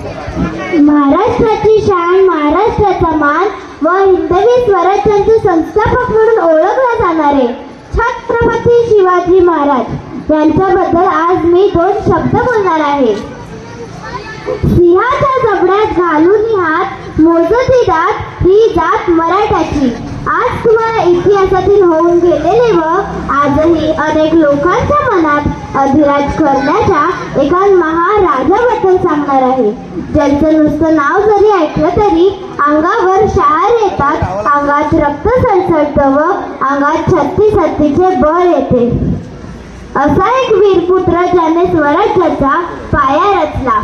महाराष्ट्राची शान, महाराष्ट्राचा मान व हिंदवी स्वराज्याचे संस्थापक म्हणून ओळखला जाणारे छत्रपती शिवाजी महाराज यांच्याबद्दल आज मी 2 शब्द बोलणार आहे. सिंहाच्या जबड्यात घालून हात मोजती दात ही जात मराठाची. आज तुम्हाला इतिहासातील होऊन गेलेले व आजही अनेक लोकांच्या मनात अधिराज करण्याच्या एका महाराजाबद्दल सांगणार आहे, ज्यांचं नुसतं नाव जरी ऐकलं तरी अंगावर शहार येतात, अंगात रक्त सळसळतं व अंगात छत्तीचे बळ येते. असा एक वीरपुत्र ज्याने स्वराज्याचा पाया रचला.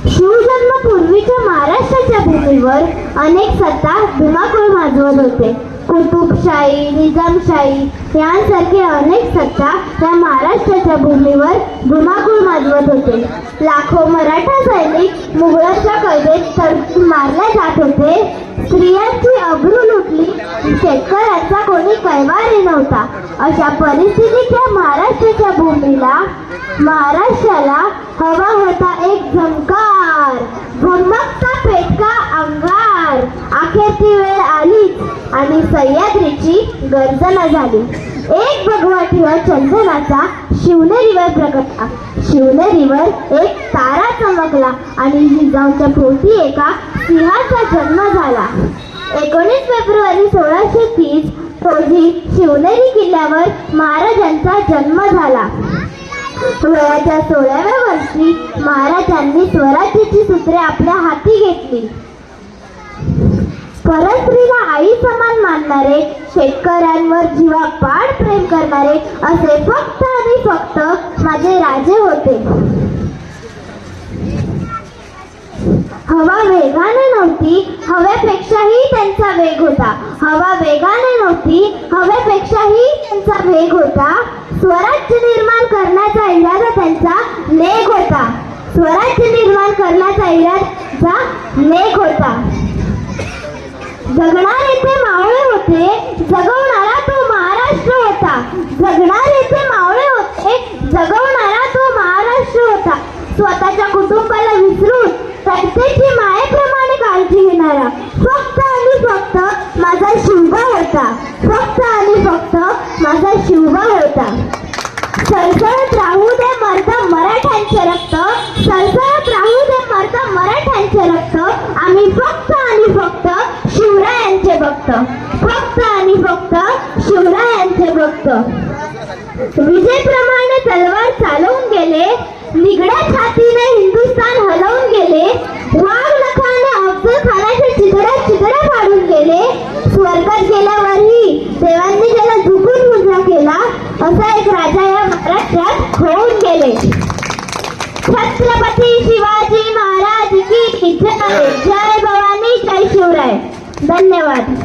शिवजन्मपूर्वीच्या महाराष्ट्राच्या भूमीवर अनेक सत्ता धुमाकूळ माजवत होते. कुतुबशाही, निजामशाही यांसारखे अनेक सत्ता त्या महाराष्ट्राच्या भूमीवर धुमाकूळ माजवत होते. लाखो मराठा सैनिक मुघलांच्या कैदेत मारले जात होते. स्त्रियांची अब्रू लुटली, शेतकऱ्यांचा कोणी कैवारी नव्हता. अशा परिस्थितीच्या महाराष्ट्राच्या भूमीला, महाराष्ट्राला हवा होता एक झंकार, भमकता पेटका अंगार. अखेर ती वेळ आलीच आणि सह्याद्रीची गर्जना झाली. एक भगवा ठिवा चंदनाचा शिवनेरीवर प्रगटला. शिवनेरीवर एक तारा चमकला आणि जिजाऊच्या पोटी एका सिंहाचा जन्म झाला. 19 फेब्रुवारी 1630 रोजी शिवनेरी किल्ल्यावर महाराजांचा जन्म झाला. वयाच्या 16व्या वर्षी महाराजांनी स्वराज्याची सूत्रे आपल्या हाती घेतली. परस्त्रीला आई समान मानणारे, शेतकऱ्यांवर जीवापाड प्रेम करणारे असे फक्त आणि फक्त माझे राजे होते. हवा वेगाने नव्हती, हव्यापेक्षाही त्यांचा वेग होता. हवा वेगाने नव्हती, हव्यापेक्षाही त्यांचा वेग होता. स्वराज्य निर्माण करण्याचा इरादा त्यांचा नेक होता. स्वराज्य निर्माण करण्याचा इरादा नेक होता. जगणारे ते मावळे होते, जगवणारा तो महाराष्ट्र होता. जगणारे ते मावळे होते, जगवणारा तो महाराष्ट्र होता. स्वतःच्या कुटुंबाला विसरून प्रत्येकी मायेप्रमाणे काळजी घेणारा फक्त आणि फक्त माझा शिवबा होता. फक्त आणि फक्त माझा शिवबा होता. सळसळत राहू दे मरता मराठ्यांचे रक्त, सळसळत राहू दे मरता मराठ्यांचे रक्त. आम्ही फक्त आणि फक्त शिवरायांचे भक्त, फक्त आणि फक्त शिवरायांचे भक्त. विजेप्रमाणे तलवार चालवून गेले, निगड्या छातीने हिंदुस्थान हलवून गेले. वाघ नखाने अफजल खानाचे चितड्या फाडून गेले. स्वर्गात गेल्यावरही देवांनी त्याला झुकून मुजरा केला. असा एक राजा या महाराष्ट्रात होऊन गेले. छत्रपती शिवाजी महाराज की जय. जय भवानी, जय शिवराय. धन्यवाद.